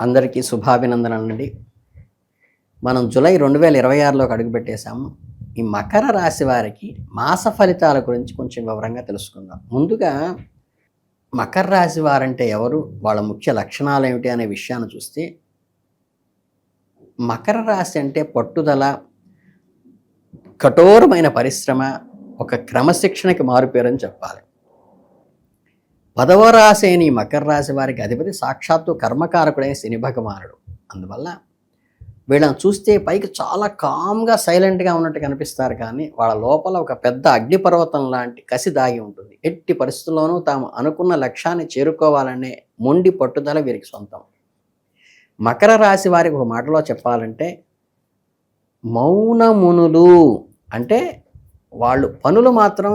అందరికీ శుభాభినందనలండి. మనం జూలై 2026లోకి అడుగుపెట్టేసాము. ఈ మకర రాశి వారికి మాస ఫలితాల గురించి కొంచెం వివరంగా తెలుసుకుందాం. ముందుగా మకర రాశి వారంటే ఎవరు? వాళ్ళ ముఖ్య లక్షణాలేమిటి అనే విషయాన్ని చూస్తే, మకర రాశి అంటే పట్టుదల, కఠోరమైన పరిశ్రమ, ఒక క్రమశిక్షణకి మారుపేరని చెప్పాలి. 10వ రాశి అయిన ఈ మకర రాశి వారికి అధిపతి సాక్షాత్తు కర్మకారకుడైన శని భగవానుడు. అందువల్ల వీళ్ళని చూస్తే పైకి చాలా కామ్గా సైలెంట్గా ఉన్నట్టు కనిపిస్తారు, కానీ వాళ్ళ లోపల ఒక పెద్ద అగ్నిపర్వతం లాంటి కసి దాగి ఉంటుంది. ఎట్టి పరిస్థితుల్లోనూ తాము అనుకున్న లక్ష్యాన్ని చేరుకోవాలనే మొండి పట్టుదల వీరికి సొంతం. మకర రాశి వారికి ఒక మాటలో చెప్పాలంటే మౌనమునులు. అంటే వాళ్ళు పనులు మాత్రం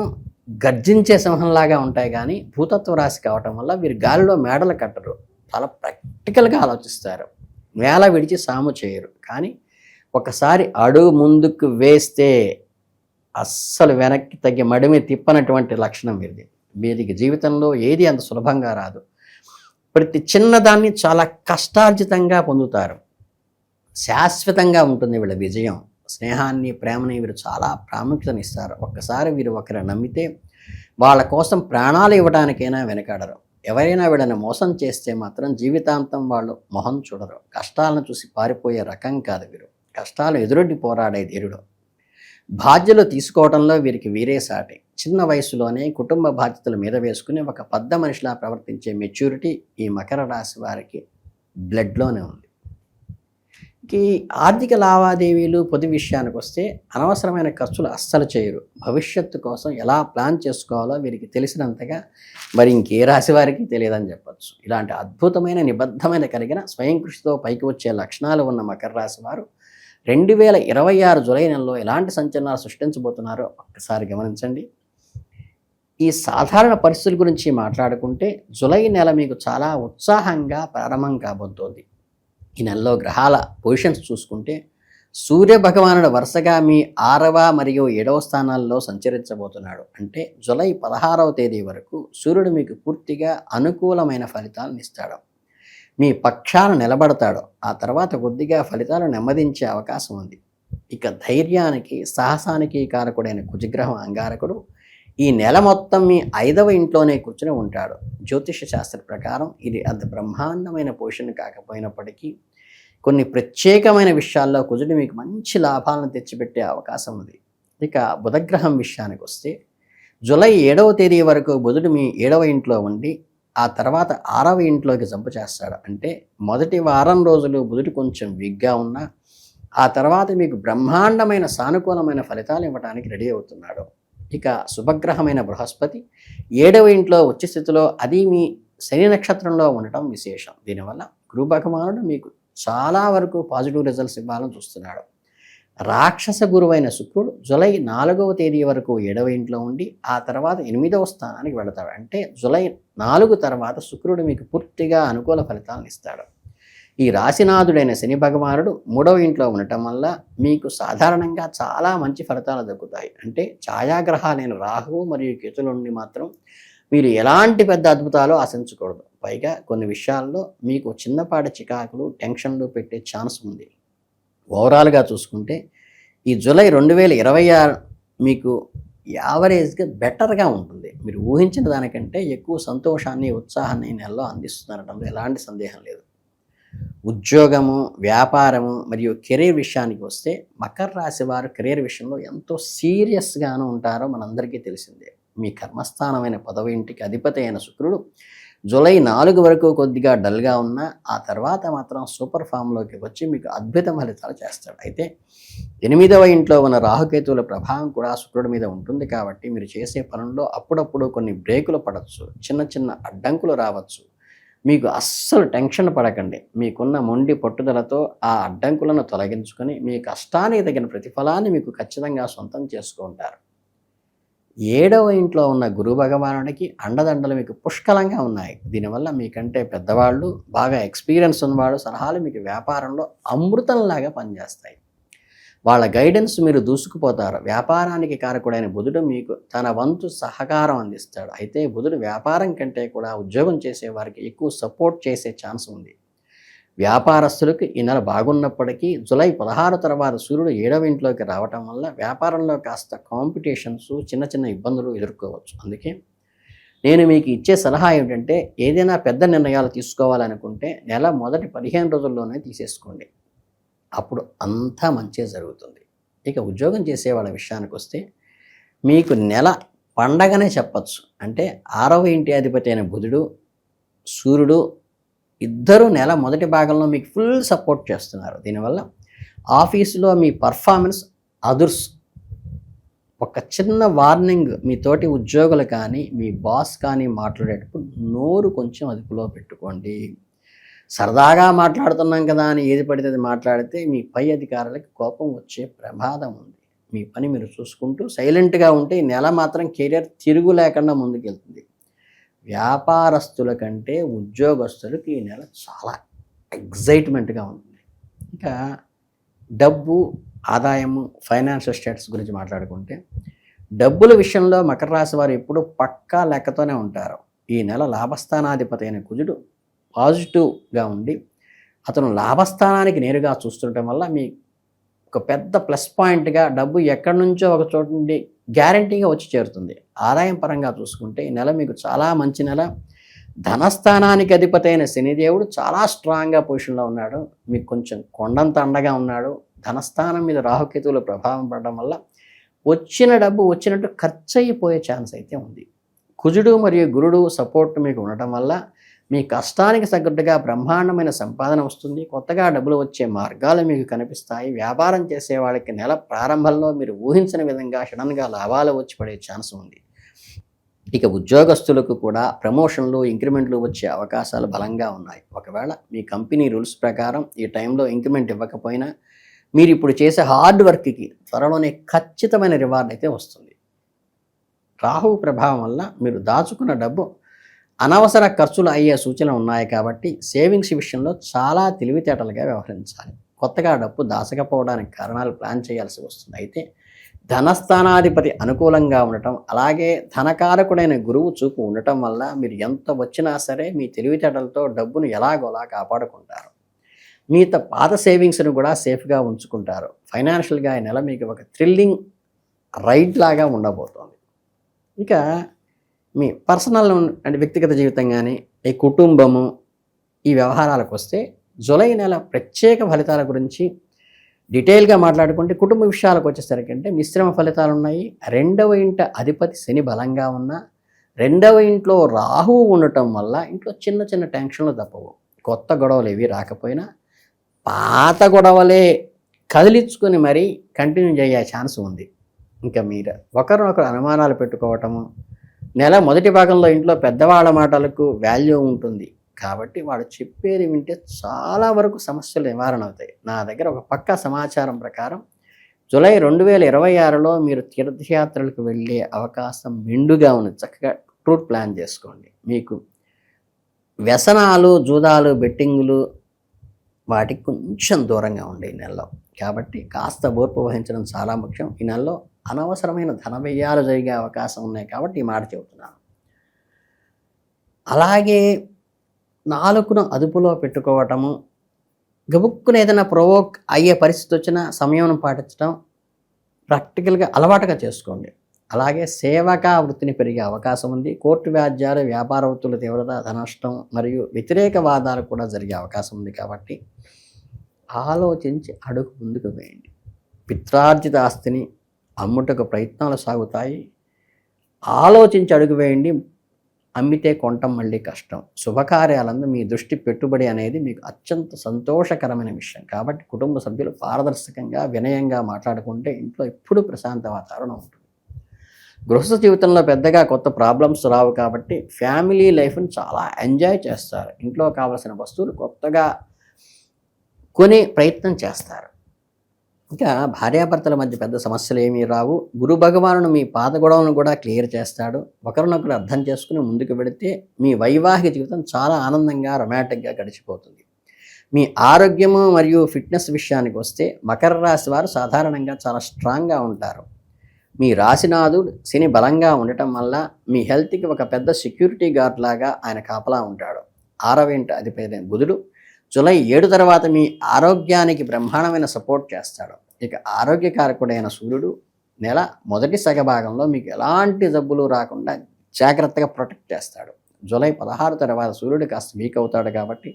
గర్జించే సింహంలాగా ఉంటాయి, కానీ భూతత్వ రాశి కావటం వల్ల వీరు గాలిలో మేడలు కట్టరు. చాలా ప్రాక్టికల్గా ఆలోచిస్తారు. నేల విడిచి సాము చేయరు. కానీ ఒకసారి అడుగు ముందుకు వేస్తే అస్సలు వెనక్కి తగ్గి మడిమి తిప్పనటువంటి లక్షణం వీరిది. వీరికి జీవితంలో ఏది అంత సులభంగా రాదు. ప్రతి చిన్నదాన్ని చాలా కష్టార్జితంగా పొందుతారు. శాశ్వతంగా ఉంటుంది వీళ్ళ విజయం. స్నేహాన్ని, ప్రేమని వీరు చాలా ప్రాముఖ్యతనిస్తారు. ఒక్కసారి వీరు ఒకరిని నమ్మితే వాళ్ళ కోసం ప్రాణాలు ఇవ్వడానికైనా వెనకాడరు. ఎవరైనా వీళ్ళని మోసం చేస్తే మాత్రం జీవితాంతం వాళ్ళు మొహం చూడరు. కష్టాలను చూసి పారిపోయే రకం కాదు వీరు. కష్టాలు ఎదురొడ్డి పోరాడే ధీరుడు. బాధ్యతలు తీసుకోవడంలో వీరికి వీరే సాటి. చిన్న వయసులోనే కుటుంబ బాధ్యతల మీద వేసుకుని ఒక పెద్ద మనిషిలా ప్రవర్తించే మెచ్యూరిటీ ఈ మకర రాశి వారికి బ్లడ్లోనే ఉంది. ఈ ఆర్థిక లావాదేవీలు పొది విషయానికి వస్తే అనవసరమైన ఖర్చులు అస్సలు చేయరు. భవిష్యత్తు కోసం ఎలా ప్లాన్ చేసుకోవాలో వీరికి తెలిసినంతగా మరి ఇంకే రాశి వారికి తెలియదని చెప్పచ్చు. ఇలాంటి అద్భుతమైన నిబద్ధమైన కలిగిన స్వయం కృషితో పైకి వచ్చే లక్షణాలు ఉన్న మకర రాశి వారు 2026 జూలై నెలలో ఎలాంటి సంచలనాలు సృష్టించబోతున్నారో ఒక్కసారి గమనించండి. ఈ సాధారణ పరిస్థితుల గురించి మాట్లాడుకుంటే జూలై నెల మీకు చాలా ఉత్సాహంగా ప్రారంభం కాబోతోంది. ఈ నెలలో గ్రహాల పొజిషన్స్ చూసుకుంటే సూర్య భగవానుడు వరుసగా మీ 6వ మరియు 7వ స్థానాల్లో సంచరించబోతున్నాడు. అంటే జూలై 16వ తేదీ వరకు సూర్యుడు మీకు పూర్తిగా అనుకూలమైన ఫలితాలను ఇస్తాడు. మీ పక్షాన నిలబడతాడు. ఆ తర్వాత కొద్దిగా ఫలితాలు నెమ్మదించే అవకాశం ఉంది. ఇక ధైర్యానికి, సాహసానికి కారకుడైన కుజగ్రహం అంగారకుడు ఈ నెల మొత్తం మీ 5వ ఇంట్లోనే కూర్చుని ఉంటాడు. జ్యోతిష శాస్త్ర ప్రకారం ఇది అంత బ్రహ్మాండమైన పొజిషన్ కాకపోయినప్పటికీ కొన్ని ప్రత్యేకమైన విషయాల్లో కుజుడు మీకు మంచి లాభాలను తెచ్చిపెట్టే అవకాశం ఉంది. ఇక బుధగ్రహం విషయానికి వస్తే జూలై 7వ తేదీ వరకు బుధుడు మీ 7వ ఇంట్లో ఉండి ఆ తర్వాత 6వ ఇంట్లోకి జంపు చేస్తాడు. అంటే మొదటి వారం రోజులు బుధుడు కొంచెం వీక్గా ఉన్నా ఆ తర్వాత మీకు బ్రహ్మాండమైన సానుకూలమైన ఫలితాలు ఇవ్వడానికి రెడీ అవుతున్నాడు. ఇక శుభగ్రహమైన బృహస్పతి 7వ ఇంట్లో ఉచ్చ స్థితిలో, అది మీ శని నక్షత్రంలో ఉండటం విశేషం. దీనివల్ల గురు భగవానుడు మీకు చాలా వరకు పాజిటివ్ రిజల్ట్స్ ఇవ్వాలని చూస్తున్నాడు. రాక్షస గురువైన శుక్రుడు జూలై 4వ తేదీ వరకు 7వ ఇంట్లో ఉండి ఆ తర్వాత 8వ స్థానానికి వెళతాడు. అంటే జూలై 4 తర్వాత శుక్రుడు మీకు పూర్తిగా అనుకూల ఫలితాలను ఇస్తాడు. ఈ రాశినాథుడైన శని భగవానుడు 3వ ఇంట్లో ఉండటం వల్ల మీకు సాధారణంగా చాలా మంచి ఫలితాలు దక్కుతాయి. అంటే ఛాయాగ్రహాలైన రాహువు మరియు కేతుల నుండి మాత్రం మీరు ఎలాంటి పెద్ద అద్భుతాలు ఆశించకూడదు. పైగా కొన్ని విషయాల్లో మీకు చిన్నపాటి చికాకులు, టెన్షన్లు పెట్టే ఛాన్స్ ఉంది. ఓవరాల్గా చూసుకుంటే ఈ జూలై 2026 మీకు యావరేజ్గా బెటర్గా ఉంటుంది. మీరు ఊహించిన దానికంటే ఎక్కువ సంతోషాన్ని, ఉత్సాహాన్ని ఈ నెలలో అందిస్తున్నారటంలో ఎలాంటి సందేహం లేదు. ఉద్యోగము, వ్యాపారము మరియు కెరీర్ విషయానికి వస్తే మకర రాశి వారు కెరీర్ విషయంలో ఎంతో సీరియస్గాను ఉంటారో మనందరికీ తెలిసిందే. మీ కర్మస్థానమైన 10వ ఇంటికి అధిపతి అయిన శుక్రుడు జూలై 4 వరకు కొద్దిగా డల్గా ఉన్నా ఆ తర్వాత మాత్రం సూపర్ ఫామ్లోకి వచ్చి మీకు అద్భుత ఫలితాలు చేస్తాడు. అయితే 8వ ఇంట్లో ఉన్న రాహుకేతువుల ప్రభావం కూడా శుక్రుడి మీద ఉంటుంది. కాబట్టి మీరు చేసే పనుల్లో అప్పుడప్పుడు కొన్ని బ్రేకులు పడవచ్చు, చిన్న చిన్న అడ్డంకులు రావచ్చు. మీకు అస్సలు టెన్షన్ పడకండి. మీకున్న మొండి పట్టుదలతో ఆ అడ్డంకులను తొలగించుకొని మీ కష్టానికి తగిన ప్రతిఫలాన్ని మీకు ఖచ్చితంగా సొంతం చేసుకుంటారు. 7వ ఇంట్లో ఉన్న గురు భగవానుడికి అండదండలు మీకు పుష్కలంగా ఉన్నాయి. దీనివల్ల మీకంటే పెద్దవాళ్ళు, బాగా ఎక్స్పీరియన్స్ ఉన్నవాళ్ళు సలహాలు మీకు వ్యాపారంలో అమృతంలాగా పనిచేస్తాయి. వాళ్ళ గైడెన్స్ మీరు దూసుకుపోతారు. వ్యాపారానికి కారకుడైన బుధుడు మీకు తన వంతు సహకారం అందిస్తాడు. అయితే బుధుడు వ్యాపారం కంటే కూడా ఉద్యోగం చేసే వారికి ఎక్కువ సపోర్ట్ చేసే ఛాన్స్ ఉంది. వ్యాపారస్తులకు ఈ నెల బాగున్నప్పటికీ జూలై 16 తర్వాత సూర్యుడు 7వ ఇంట్లోకి రావటం వల్ల వ్యాపారంలో కాస్త కాంపిటీషన్స్, చిన్న చిన్న ఇబ్బందులు ఎదుర్కోవచ్చు. అందుకే నేను మీకు ఇచ్చే సలహా ఏమిటంటే, ఏదైనా పెద్ద నిర్ణయాలు తీసుకోవాలనుకుంటే నెల మొదటి 15 రోజుల్లోనే తీసేసుకోండి. అప్పుడు అంతా మంచే జరుగుతుంది. ఇక ఉద్యోగం చేసే వాళ్ళ విషయానికి వస్తే మీకు నెల పండగనే చెప్పచ్చు. అంటే 6వ ఇంటి అధిపతి అయిన బుధుడు, సూర్యుడు ఇద్దరు నెల మొదటి భాగంలో మీకు ఫుల్ సపోర్ట్ చేస్తున్నారు. దీనివల్ల ఆఫీసులో మీ పర్ఫార్మెన్స్ అదుర్స్. ఒక చిన్న వార్నింగ్, మీ తోటి ఉద్యోగులు కానీ మీ బాస్ కానీ మాట్లాడేటప్పుడు నోరు కొంచెం అదుపులో పెట్టుకోండి. సరదాగా మాట్లాడుతున్నాం కదా అని ఏది పడితే అది మాట్లాడితే మీ పై అధికారులకి కోపం వచ్చే ప్రమాదం ఉంది. మీ పని మీరు చూసుకుంటూ సైలెంట్గా ఉంటే ఈ నెల మాత్రం కెరియర్ తిరుగు లేకుండా ముందుకెళ్తుంది. వ్యాపారస్తుల కంటే ఉద్యోగస్తులకు ఈ నెల చాలా ఎగ్జైట్మెంట్గా ఉంటుంది. ఇంకా డబ్బు, ఆదాయము, ఫైనాన్షియల్ స్టేటస్ గురించి మాట్లాడుకుంటే డబ్బుల విషయంలో మకర రాశి వారు ఎప్పుడూ పక్కా లెక్కతోనే ఉంటారు. ఈ నెల లాభస్థానాధిపతి అయిన కుజుడు పాజిటివ్గా ఉండి అతను లాభస్థానానికి నేరుగా చూస్తుండటం వల్ల మీ ఒక పెద్ద ప్లస్ పాయింట్గా డబ్బు ఎక్కడి నుంచో ఒక చోటు నుండి గ్యారంటీగా వచ్చి చేరుతుంది. ఆదాయం పరంగా చూసుకుంటే ఈ నెల మీకు చాలా మంచి నెల. ధనస్థానానికి అధిపతి అయిన శనిదేవుడు చాలా స్ట్రాంగ్గా పొజిషన్లో ఉన్నాడు. మీకు కొంచెం కొండంత అండగా ఉన్నాడు. ధనస్థానం మీద రాహుకేతువుల ప్రభావం పడడం వల్ల వచ్చిన డబ్బు వచ్చినట్టు ఖర్చు అయిపోయే ఛాన్స్ అయితే ఉంది. కుజుడు మరియు గురుడు సపోర్ట్ మీకు ఉండటం వల్ల మీ కష్టానికి తగ్గట్టుగా బ్రహ్మాండమైన సంపాదన వస్తుంది. కొత్తగా డబ్బులు వచ్చే మార్గాలు మీకు కనిపిస్తాయి. వ్యాపారం చేసే వాళ్ళకి నెల ప్రారంభంలో మీరు ఊహించని విధంగా సడన్గా లాభాలు వచ్చి పడే ఛాన్స్ ఉంది. ఇక ఉద్యోగస్తులకు కూడా ప్రమోషన్లు, ఇంక్రిమెంట్లు వచ్చే అవకాశాలు బలంగా ఉన్నాయి. ఒకవేళ మీ కంపెనీ రూల్స్ ప్రకారం ఈ టైంలో ఇంక్రిమెంట్ ఇవ్వకపోయినా మీరు ఇప్పుడు చేసే హార్డ్ వర్క్కి త్వరలోనే ఖచ్చితమైన రివార్డ్ అయితే వస్తుంది. రాహువు ప్రభావం వల్ల మీరు దాచుకున్న డబ్బు అనవసర ఖర్చులు అయ్యే సూచనలు ఉన్నాయి కాబట్టి సేవింగ్స్ విషయంలో చాలా తెలివితేటలుగా వ్యవహరించాలి. కొత్తగా డబ్బు దాచకపోవడానికి కారణాలు ప్లాన్ చేయాల్సి వస్తుంది. అయితే ధనస్థానాధిపతి అనుకూలంగా ఉండటం, అలాగే ధనకారకుడైన గురువు చూపు ఉండటం వల్ల మీరు ఎంత వచ్చినా సరే మీ తెలివితేటలతో డబ్బును ఎలాగోలా కాపాడుకుంటారు. మిగతా పాత సేవింగ్స్ను కూడా సేఫ్గా ఉంచుకుంటారు. ఫైనాన్షియల్గా ఈ నెల మీకు ఒక థ్రిల్లింగ్ రైడ్ లాగా ఉండబోతోంది. ఇక మీ పర్సనల్ అంటే వ్యక్తిగత జీవితం కానీ, ఈ కుటుంబము, ఈ వ్యవహారాలకు వస్తే జూలై నెల ప్రత్యేక ఫలితాల గురించి డీటెయిల్గా మాట్లాడుకుంటే కుటుంబ విషయాలకు వచ్చేసరికి అంటే మిశ్రమ ఫలితాలు ఉన్నాయి. 2వ ఇంట అధిపతి శని బలంగా ఉన్న 2వ ఇంట్లో రాహువు ఉండటం వల్ల ఇంట్లో చిన్న చిన్న టెన్షన్లు తప్పవు. కొత్త గొడవలు ఏవి రాకపోయినా పాత గొడవలే కదిలించుకొని మరీ కంటిన్యూ చేసే ఛాన్స్ ఉంది. ఇంకా మీరు ఒకరినొకరు అనుమానాలు పెట్టుకోవటము, నెల మొదటి భాగంలో ఇంట్లో పెద్దవాళ్ళ మాటలకు వాల్యూ ఉంటుంది కాబట్టి వాడు చెప్పేది వింటే చాలా వరకు సమస్యలు నివారణ అవుతాయి. నా దగ్గర ఒక పక్కా సమాచారం ప్రకారం జూలై 2026లో మీరు తీర్థయాత్రలకు వెళ్ళే అవకాశం మెండుగా ఉంది. చక్కగా టూర్ ప్లాన్ చేసుకోండి. మీకు వ్యసనాలు, జూదాలు, బెట్టింగులు వాటికి కొంచెం దూరంగా ఉండే ఈ నెలలో. కాబట్టి కాస్త ఓర్పు వహించడం చాలా ముఖ్యం. ఈ నెలలో అనవసరమైన ధన వ్యయాలు జరిగే అవకాశం ఉన్నాయి కాబట్టి ఈ మాట చెబుతున్నాను. అలాగే నాలుకను అదుపులో పెట్టుకోవటము, గబుక్కున ఏదైనా ప్రొవోక్ అయ్యే పరిస్థితి వచ్చినా సమయం పాటించడం ప్రాక్టికల్గా అలవాటుగా చేసుకోండి. అలాగే సేవకా వృత్తిని పెరిగే అవకాశం ఉంది. కోర్టు వ్యాజ్యాలు, వ్యాపార వృత్తుల తీవ్రత, ధనష్టం మరియు వ్యతిరేక వాదాలు కూడా జరిగే అవకాశం ఉంది కాబట్టి ఆలోచించి అడుగు ముందుకు వేయండి. పిత్రార్జిత ఆస్తిని అమ్ముటకు ప్రయత్నాలు సాగుతాయి. ఆలోచించి అడుగు వేయండి. అమ్మితే కొంటం మళ్ళీ కష్టం. శుభకార్యాలందు మీ దృష్టి పెట్టుబడి అనేది మీకు అత్యంత సంతోషకరమైన విషయం కాబట్టి కుటుంబ సభ్యులు పారదర్శకంగా, వినయంగా మాట్లాడుకుంటే ఇంట్లో ఎప్పుడూ ప్రశాంత వాతావరణం ఉంటుంది. గృహస్థ జీవితంలో పెద్దగా కొత్త ప్రాబ్లమ్స్ రావు కాబట్టి ఫ్యామిలీ లైఫ్ని చాలా ఎంజాయ్ చేస్తారు. ఇంట్లో కావాల్సిన వస్తువులు కొత్తగా కొనే ప్రయత్నం చేస్తారు. ఇంకా భార్యాభర్తల మధ్య పెద్ద సమస్యలు ఏమీ రావు. గురు భగవానుడు మీ పాత గొడవలను కూడా క్లియర్ చేస్తాడు. ఒకరినొకరు అర్థం చేసుకుని ముందుకు వెళితే మీ వైవాహిక జీవితం చాలా ఆనందంగా, రొమాంటిక్గా గడిచిపోతుంది. మీ ఆరోగ్యము మరియు ఫిట్నెస్ విషయానికి వస్తే మకర రాశి వారు సాధారణంగా చాలా స్ట్రాంగ్గా ఉంటారు. మీ రాశినాథుడు శని బలంగా ఉండటం వల్ల మీ హెల్త్కి ఒక పెద్ద సెక్యూరిటీ గార్డ్ లాగా ఆయన కాపలా ఉంటాడు. 6వ ఇంట అధిపతి బుధుడు జూలై 7 తర్వాత మీ ఆరోగ్యానికి బ్రహ్మాండమైన సపోర్ట్ చేస్తాడు. ఇక ఆరోగ్యకారకుడైన సూర్యుడు నెల మొదటి సగభాగంలో మీకు ఎలాంటి జబ్బులు రాకుండా జాగ్రత్తగా ప్రొటెక్ట్ చేస్తాడు. జూలై 16 తర్వాత సూర్యుడు కాస్త వీక్ అవుతాడు కాబట్టి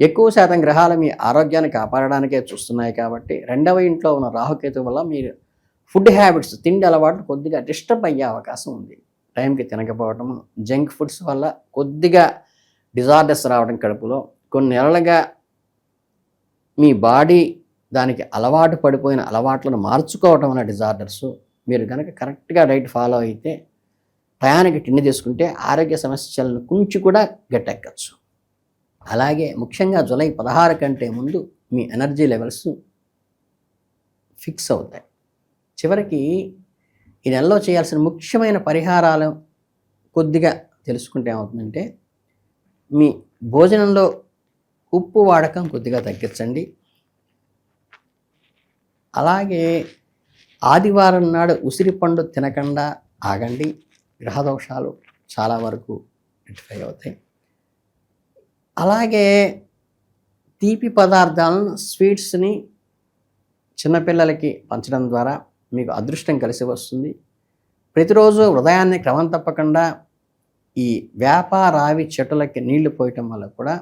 ఎక్కువ శాతం గ్రహాలు మీ ఆరోగ్యాన్ని కాపాడడానికే చూస్తున్నాయి కాబట్టి రెండవ ఇంట్లో ఉన్న రాహుకేతు వల్ల మీరు ఫుడ్ హ్యాబిట్స్, తిండి అలవాట్లు కొద్దిగా డిస్టర్బ్ అయ్యే అవకాశం ఉంది. టైంకి తినకపోవటము, జంక్ ఫుడ్స్ వల్ల కొద్దిగా డిజార్డర్స్ రావడం కడుపులో, కొన్ని నెలలుగా మీ బాడీ దానికి అలవాటు పడిపోయిన అలవాట్లను మార్చుకోవటం అనే డిజార్డర్స్. మీరు కనుక కరెక్ట్గా డైట్ ఫాలో అయితే, టయానికి తిండి తీసుకుంటే ఆరోగ్య సమస్యలను కొంచెం కూడా గట్టెక్కచ్చు. అలాగే ముఖ్యంగా జూలై 16 కంటే ముందు మీ ఎనర్జీ లెవెల్స్ ఫిక్స్ అవుతాయి. చివరికి ఈ నెలలో చేయాల్సిన ముఖ్యమైన పరిహారాలు కొద్దిగా తెలుసుకుంటే ఏమవుతుందంటే, మీ భోజనంలో ఉప్పు వాడకం కొద్దిగా తగ్గించండి. అలాగే ఆదివారం నాడు ఉసిరిపండు తినకుండా ఆగండి. గ్రహదోషాలు చాలా వరకు రెక్టిఫై అవుతాయి. అలాగే తీపి పదార్థాలను, స్వీట్స్ని చిన్నపిల్లలకి పంచడం ద్వారా మీకు అదృష్టం కలిసి వస్తుంది. ప్రతిరోజు ఉదయాన్నే క్రమం తప్పకుండా ఈ వేప రావి చెట్టులకి నీళ్లు పోయటం వల్ల కూడా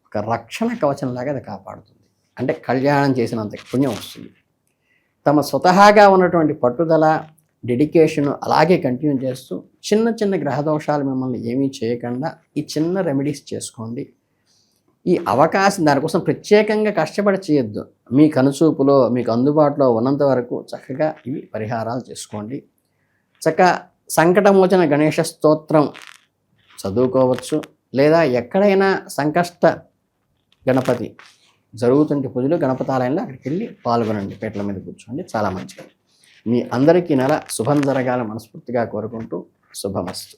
ఒక రక్షణ కవచంలాగా అది కాపాడుతుంది. అంటే కళ్యాణం చేసినంత పుణ్యం వస్తుంది. తమ స్వతహాగా ఉన్నటువంటి పట్టుదల, డెడికేషన్ అలాగే కంటిన్యూ చేస్తూ చిన్న చిన్న గ్రహదోషాలు మిమ్మల్ని ఏమీ చేయకుండా ఈ చిన్న రెమెడీస్ చేసుకోండి. ఈ అవకాశం దానికోసం ప్రత్యేకంగా కష్టపడి చేయొద్దు. మీ కనుచూపులో, మీకు అందుబాటులో ఉన్నంత వరకు చక్కగా ఇవి పరిహారాలు చేసుకోండి. సంకటమోచన గణేష స్తోత్రం చదువుకోవచ్చు. లేదా ఎక్కడైనా సంకష్ట గణపతి జరుగుతుంటే పూజలు గణపతాలయంలో అక్కడికి వెళ్ళి పాల్గొనండి. పీటల మీద కూర్చోండి, చాలా మంచిది. మీ అందరికీ నెల శుభం జరగాలని మనస్ఫూర్తిగా కోరుకుంటూ శుభమస్తు.